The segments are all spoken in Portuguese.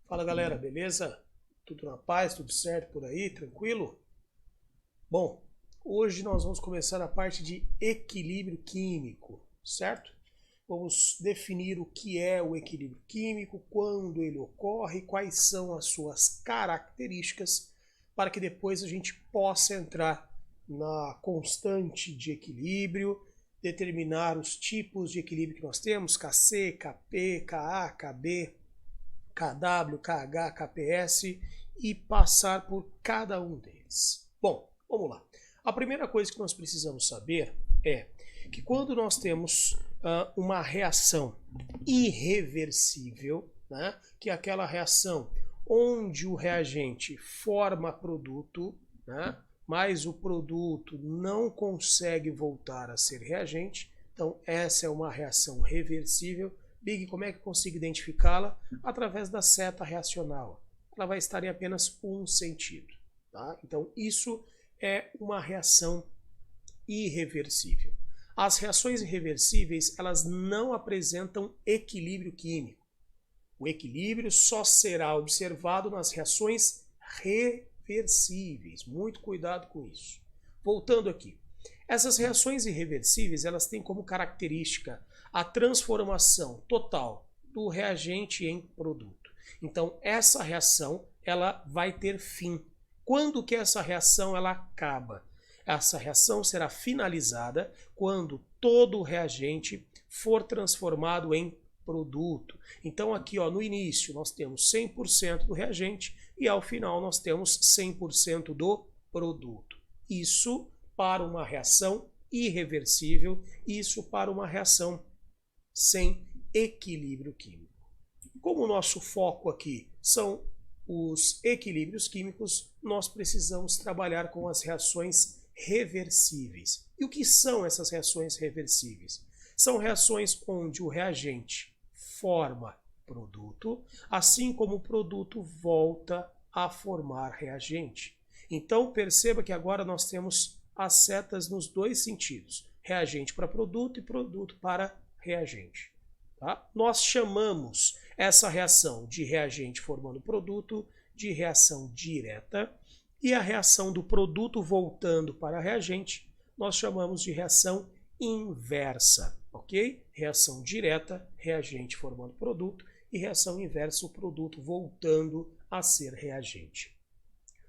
Fala galera, beleza? Tudo na paz, tudo certo por aí, tranquilo? Bom, hoje nós vamos começar a parte de equilíbrio químico, certo? Vamos definir o que é o equilíbrio químico, quando ele ocorre, quais são as suas características, para que depois a gente possa entrar na constante de equilíbrio, determinar os tipos de equilíbrio que nós temos, Kc, Kp, Ka, Kb, KW, KH, KPS e passar por cada um deles. Bom, vamos lá. A primeira coisa que nós precisamos saber é que quando nós temos uma reação irreversível, né, que é aquela reação onde o reagente forma produto, né, mas o produto não consegue voltar a ser reagente, então essa é uma reação reversível. Big, como é que eu consigo identificá-la? Através da seta reacional. Ela vai estar em apenas um sentido. Tá? Então, isso é uma reação irreversível. As reações irreversíveis, elas não apresentam equilíbrio químico. O equilíbrio só será observado nas reações reversíveis. Muito cuidado com isso. Voltando aqui. Essas reações irreversíveis, elas têm como característica a transformação total do reagente em produto. Então, essa reação, ela vai ter fim. Quando que essa reação ela acaba? Essa reação será finalizada quando todo o reagente for transformado em produto. Então, aqui ó, no início nós temos 100% do reagente e ao final nós temos 100% do produto. Isso para uma reação irreversível, isso para uma reação sem equilíbrio químico. Como o nosso foco aqui são os equilíbrios químicos, nós precisamos trabalhar com as reações reversíveis. E o que são essas reações reversíveis? São reações onde o reagente forma produto, assim como o produto volta a formar reagente. Então perceba que agora nós temos as setas nos dois sentidos, reagente para produto e produto para reagente. Tá? Nós chamamos essa reação de reagente formando produto de reação direta e a reação do produto voltando para reagente nós chamamos de reação inversa, ok? Reação direta, reagente formando produto e reação inversa, o produto voltando a ser reagente.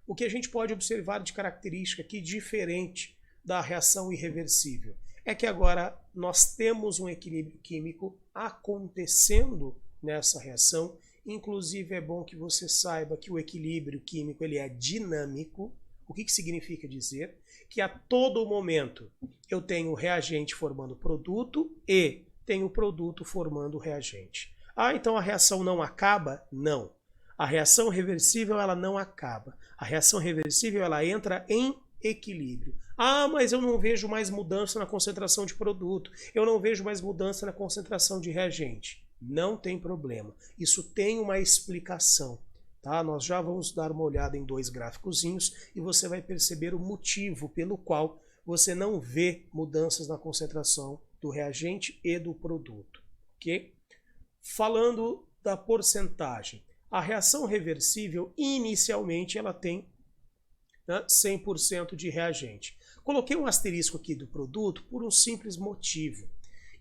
O que a gente pode observar de característica aqui diferente da reação irreversível é que agora nós temos um equilíbrio químico acontecendo nessa reação. Inclusive é bom que você saiba que o equilíbrio químico ele é dinâmico. O que significa dizer? Que a todo momento eu tenho reagente formando produto e tenho produto formando reagente. Ah, então a reação não acaba? Não. A reação reversível ela não acaba. A reação reversível ela entra em equilíbrio. Ah, mas eu não vejo mais mudança na concentração de produto. Eu não vejo mais mudança na concentração de reagente. Não tem problema. Isso tem uma explicação. Tá? Nós já vamos dar uma olhada em dois gráficozinhos e você vai perceber o motivo pelo qual você não vê mudanças na concentração do reagente e do produto. Okay? Falando da porcentagem. A reação reversível, inicialmente, ela tem 100% de reagente. Coloquei um asterisco aqui do produto por um simples motivo.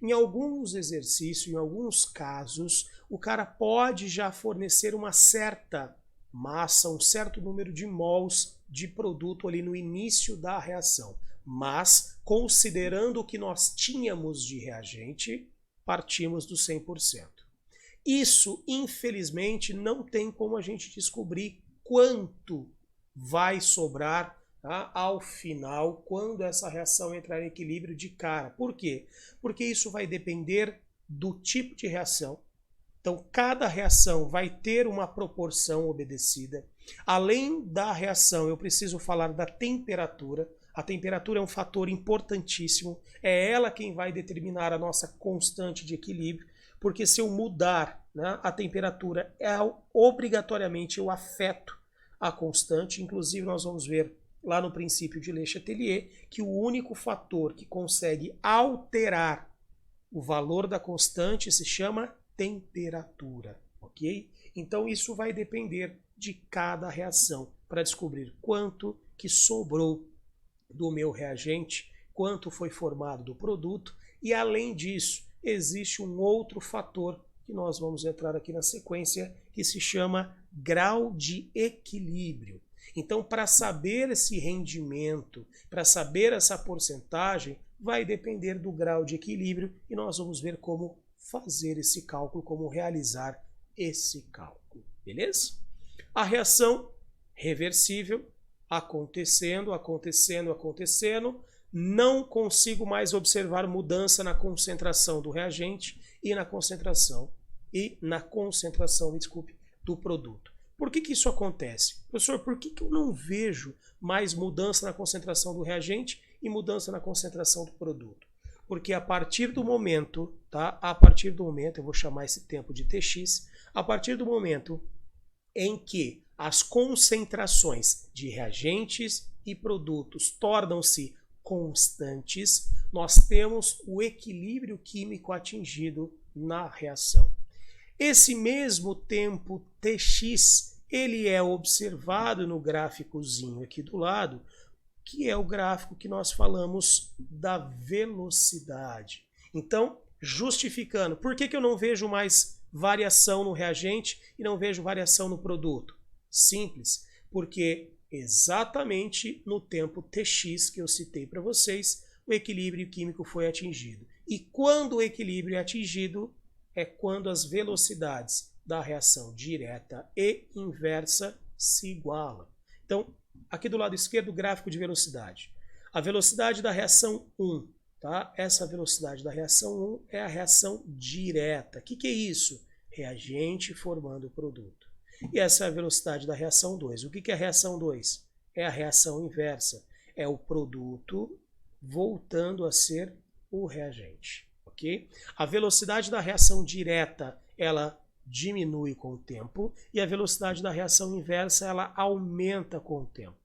Em alguns exercícios, em alguns casos, o cara pode já fornecer uma certa massa, um certo número de mols de produto ali no início da reação. Mas, considerando o que nós tínhamos de reagente, partimos do 100%. Isso, infelizmente, não tem como a gente descobrir quanto vai sobrar, tá, ao final, quando essa reação entrar em equilíbrio de cara. Por quê? Porque isso vai depender do tipo de reação. Então, cada reação vai ter uma proporção obedecida. Além da reação, eu preciso falar da temperatura. A temperatura é um fator importantíssimo. É ela quem vai determinar a nossa constante de equilíbrio. Porque se eu mudar, né, a temperatura, obrigatoriamente eu afeto a constante. Inclusive nós vamos ver lá no princípio de Le Chatelier que o único fator que consegue alterar o valor da constante se chama temperatura, ok? Então isso vai depender de cada reação para descobrir quanto que sobrou do meu reagente, quanto foi formado do produto, e além disso, existe um outro fator que nós vamos entrar aqui na sequência, que se chama grau de equilíbrio. Então, para saber esse rendimento, para saber essa porcentagem, vai depender do grau de equilíbrio e nós vamos ver como fazer esse cálculo, como realizar esse cálculo, beleza? A reação reversível, acontecendo, não consigo mais observar mudança na concentração do reagente e na concentração do produto. Por que isso acontece? Professor, por que eu não vejo mais mudança na concentração do reagente e mudança na concentração do produto? Porque a partir do momento, eu vou chamar esse tempo de Tx, a partir do momento em que as concentrações de reagentes e produtos tornam-se constantes, nós temos o equilíbrio químico atingido na reação. Esse mesmo tempo Tx, ele é observado no gráficozinho aqui do lado, que é o gráfico que nós falamos da velocidade. Então, justificando, por que eu não vejo mais variação no reagente e não vejo variação no produto? Simples, porque exatamente no tempo Tx que eu citei para vocês, o equilíbrio químico foi atingido. E quando o equilíbrio é atingido, é quando as velocidades da reação direta e inversa se igualam. Então, aqui do lado esquerdo, o gráfico de velocidade. A velocidade da reação 1, tá? Essa velocidade da reação 1 é a reação direta. O que é isso? Reagente formando o produto. E essa é a velocidade da reação 2. O que é a reação 2? É a reação inversa. É o produto voltando a ser o reagente. Okay? A velocidade da reação direta, ela diminui com o tempo, e a velocidade da reação inversa, ela aumenta com o tempo.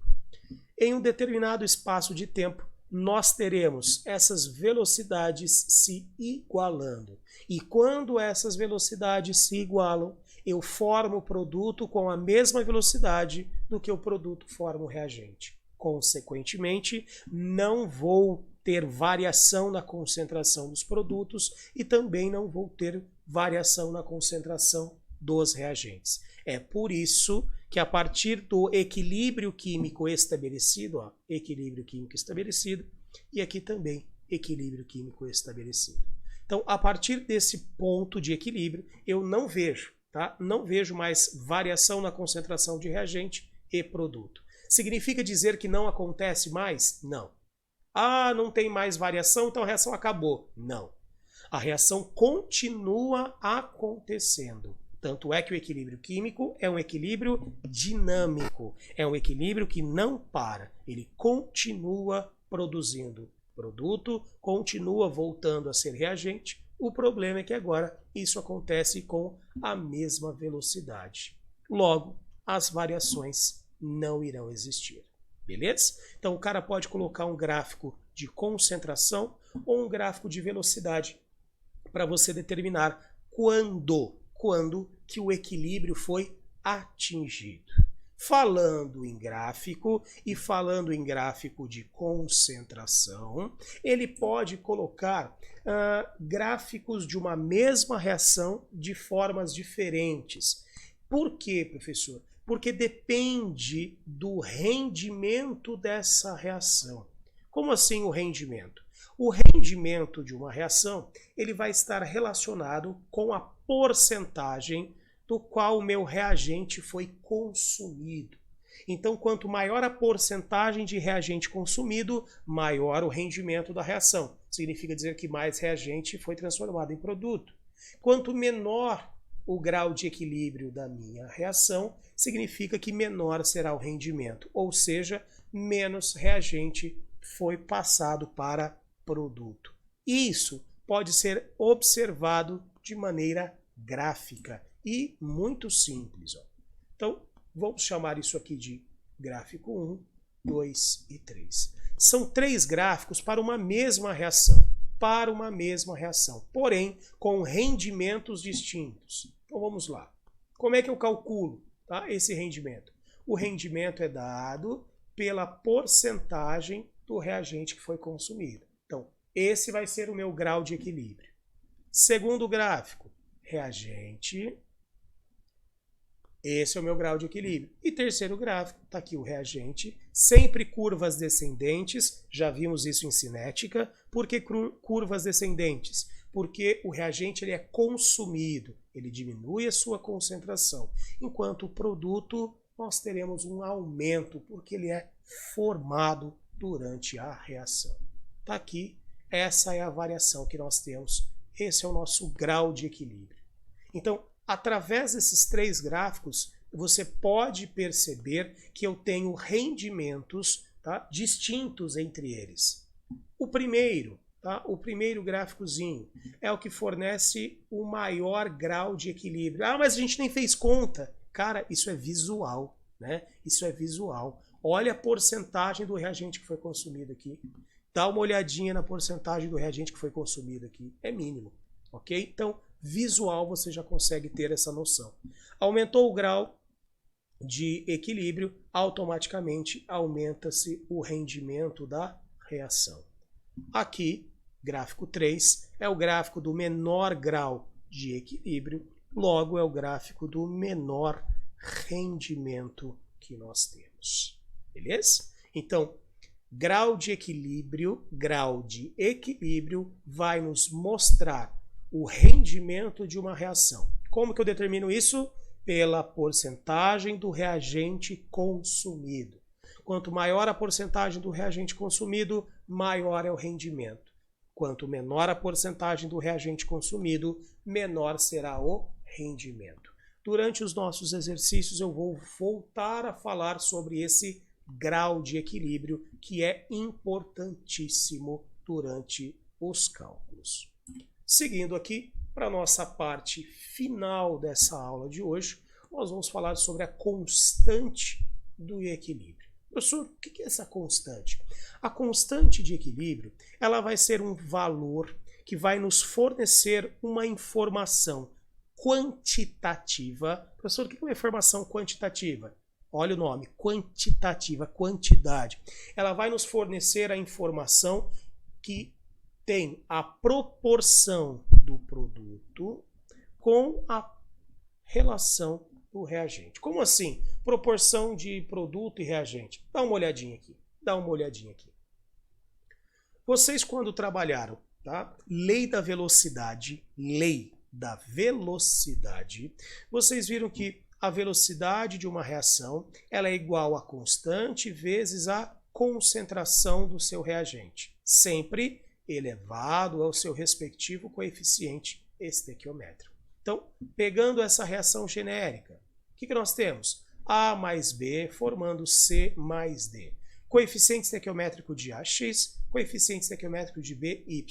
Em um determinado espaço de tempo, nós teremos essas velocidades se igualando. E quando essas velocidades se igualam, eu formo o produto com a mesma velocidade do que o produto forma o reagente. Consequentemente, não vou ter variação na concentração dos produtos e também não vou ter variação na concentração dos reagentes. É por isso que a partir do equilíbrio químico estabelecido, equilíbrio químico estabelecido, e aqui também equilíbrio químico estabelecido. Então, a partir desse ponto de equilíbrio, eu não vejo, tá? Não vejo mais variação na concentração de reagente e produto. Significa dizer que não acontece mais? Não. Ah, não tem mais variação, então a reação acabou. Não. A reação continua acontecendo. Tanto é que o equilíbrio químico é um equilíbrio dinâmico. É um equilíbrio que não para. Ele continua produzindo produto, continua voltando a ser reagente. O problema é que agora isso acontece com a mesma velocidade. Logo, as variações não irão existir. Beleza? Então o cara pode colocar um gráfico de concentração ou um gráfico de velocidade para você determinar quando que o equilíbrio foi atingido. Falando em gráfico e falando em gráfico de concentração, ele pode colocar gráficos de uma mesma reação de formas diferentes. Por quê, professor? Porque depende do rendimento dessa reação. Como assim o rendimento? O rendimento de uma reação, ele vai estar relacionado com a porcentagem do qual o meu reagente foi consumido. Então, quanto maior a porcentagem de reagente consumido, maior o rendimento da reação. Significa dizer que mais reagente foi transformado em produto. Quanto menor o grau de equilíbrio da minha reação, significa que menor será o rendimento, ou seja, menos reagente foi passado para produto. Isso pode ser observado de maneira gráfica e muito simples. Então, vamos chamar isso aqui de gráfico 1, 2 e 3. São 3 gráficos para uma mesma reação. Porém com rendimentos distintos. Então vamos lá. Como é que eu calculo, tá, esse rendimento? O rendimento é dado pela porcentagem do reagente que foi consumido. Então, esse vai ser o meu grau de equilíbrio. Segundo gráfico, reagente. Esse é o meu grau de equilíbrio. E terceiro gráfico, está aqui o reagente, sempre curvas descendentes, já vimos isso em cinética. Por que curvas descendentes? Porque o reagente ele é consumido, ele diminui a sua concentração, enquanto o produto nós teremos um aumento, porque ele é formado durante a reação. Está aqui, essa é a variação que nós temos, esse é o nosso grau de equilíbrio. Então, através desses três gráficos, você pode perceber que eu tenho rendimentos, tá, distintos entre eles. O primeiro gráficozinho é o que fornece o maior grau de equilíbrio. Ah, mas a gente nem fez conta. Cara, isso é visual, né? Isso é visual. Olha a porcentagem do reagente que foi consumido aqui. Dá uma olhadinha na porcentagem do reagente que foi consumido aqui. É mínimo, ok? Então, visual você já consegue ter essa noção. Aumentou o grau de equilíbrio, automaticamente aumenta-se o rendimento da reação. Aqui, gráfico 3, é o gráfico do menor grau de equilíbrio, logo é o gráfico do menor rendimento que nós temos. Beleza? Então, grau de equilíbrio vai nos mostrar o rendimento de uma reação. Como que eu determino isso? Pela porcentagem do reagente consumido. Quanto maior a porcentagem do reagente consumido, maior é o rendimento. Quanto menor a porcentagem do reagente consumido, menor será o rendimento. Durante os nossos exercícios eu vou voltar a falar sobre esse grau de equilíbrio que é importantíssimo durante os cálculos. Seguindo aqui para a nossa parte final dessa aula de hoje, nós vamos falar sobre a constante do equilíbrio. Professor, o que é essa constante? A constante de equilíbrio, ela vai ser um valor que vai nos fornecer uma informação quantitativa. Professor, o que é uma informação quantitativa? Olha o nome, quantitativa, quantidade. Ela vai nos fornecer a informação que tem a proporção do produto com a relação do reagente. Como assim? Proporção de produto e reagente. Dá uma olhadinha aqui. Vocês quando trabalharam, tá? Lei da velocidade, vocês viram que a velocidade de uma reação ela é igual a constante vezes a concentração do seu reagente, sempre elevado ao seu respectivo coeficiente estequiométrico. Então, pegando essa reação genérica, o que nós temos? A mais B formando C mais D. Coeficiente estequiométrico de AX, coeficiente estequiométrico de BY.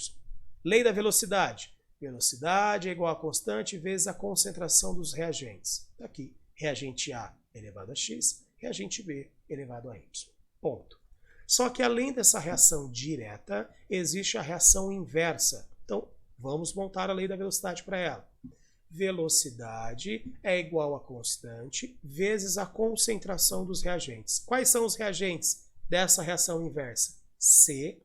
Lei da velocidade. Velocidade é igual a constante vezes a concentração dos reagentes. Está aqui, reagente A elevado a X, reagente B elevado a Y. Ponto. Só que além dessa reação direta, existe a reação inversa. Então, vamos montar a lei da velocidade para ela. Velocidade é igual a constante vezes a concentração dos reagentes. Quais são os reagentes dessa reação inversa? C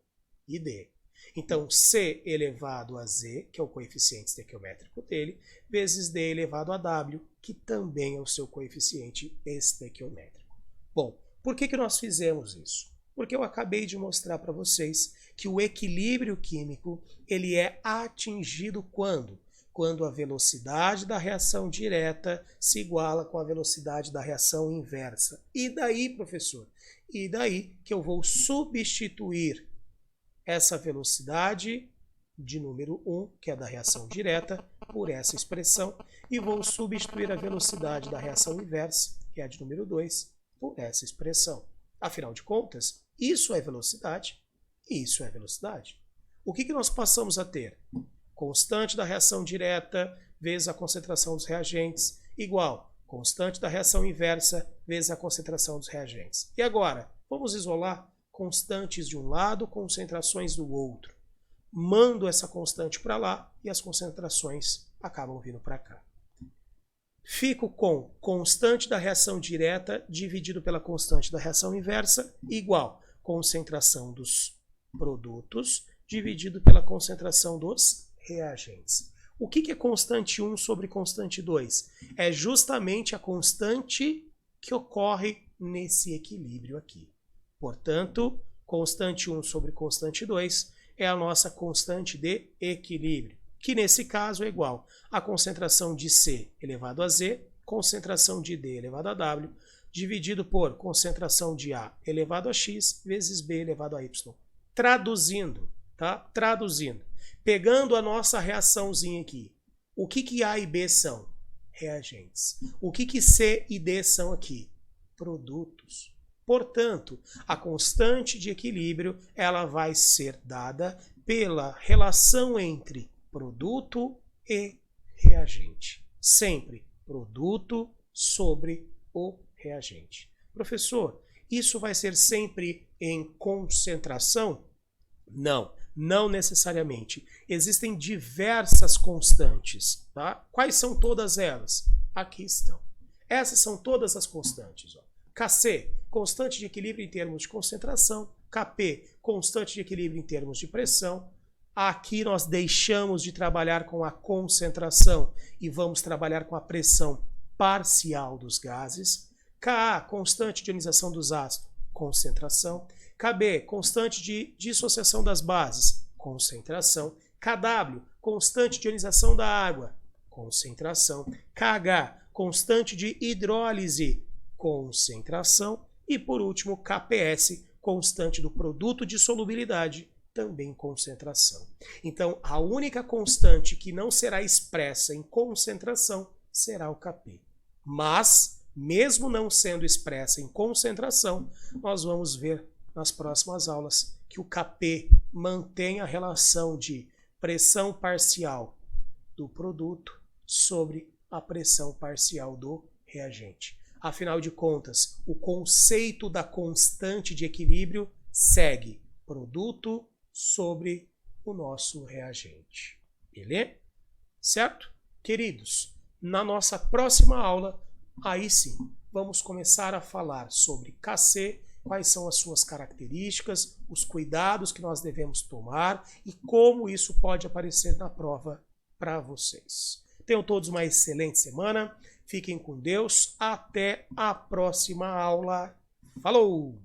e D. Então, C elevado a Z, que é o coeficiente estequiométrico dele, vezes D elevado a W, que também é o seu coeficiente estequiométrico. Bom, por que nós fizemos isso? Porque eu acabei de mostrar para vocês que o equilíbrio químico ele é atingido quando? Quando a velocidade da reação direta se iguala com a velocidade da reação inversa. E daí, professor? E daí que eu vou substituir essa velocidade de número 1, que é da reação direta, por essa expressão, e vou substituir a velocidade da reação inversa, que é a de número 2, por essa expressão. Afinal de contas, isso é velocidade e isso é velocidade. O que nós passamos a ter? Constante da reação direta vezes a concentração dos reagentes igual constante da reação inversa vezes a concentração dos reagentes. E agora, vamos isolar constantes de um lado, concentrações do outro. Mando essa constante para lá e as concentrações acabam vindo para cá. Fico com constante da reação direta dividido pela constante da reação inversa igual concentração dos produtos dividido pela concentração dos reagentes. O que é constante 1 sobre constante 2? É justamente a constante que ocorre nesse equilíbrio aqui. Portanto, constante 1 sobre constante 2 é a nossa constante de equilíbrio, que nesse caso é igual à concentração de C elevado a Z, concentração de D elevado a W, dividido por concentração de A elevado a X vezes B elevado a Y. Traduzindo, tá? Traduzindo. Pegando a nossa reaçãozinha aqui, o que A e B são? Reagentes. O que C e D são aqui? Produtos. Portanto, a constante de equilíbrio ela vai ser dada pela relação entre produto e reagente. Sempre produto sobre o reagente. Professor, isso vai ser sempre em concentração? Não, não necessariamente. Existem diversas constantes, tá? Quais são todas elas? Aqui estão. Essas são todas as constantes, ó. Kc, constante de equilíbrio em termos de concentração. Kp, constante de equilíbrio em termos de pressão. Aqui nós deixamos de trabalhar com a concentração e vamos trabalhar com a pressão parcial dos gases. Ka, constante de ionização dos ácidos, concentração. Kb, constante de dissociação das bases, concentração. Kw, constante de ionização da água, concentração. Kh, constante de hidrólise, concentração. E por último, Kps, constante do produto de solubilidade, também concentração. Então, a única constante que não será expressa em concentração será o Kp. Mas, mesmo não sendo expressa em concentração, nós vamos ver nas próximas aulas que o Kp mantém a relação de pressão parcial do produto sobre a pressão parcial do reagente. Afinal de contas, o conceito da constante de equilíbrio segue produto sobre o nosso reagente. Beleza? Certo? Queridos, na nossa próxima aula, aí sim, vamos começar a falar sobre Kc, quais são as suas características, os cuidados que nós devemos tomar e como isso pode aparecer na prova para vocês. Tenham todos uma excelente semana, fiquem com Deus, até a próxima aula. Falou!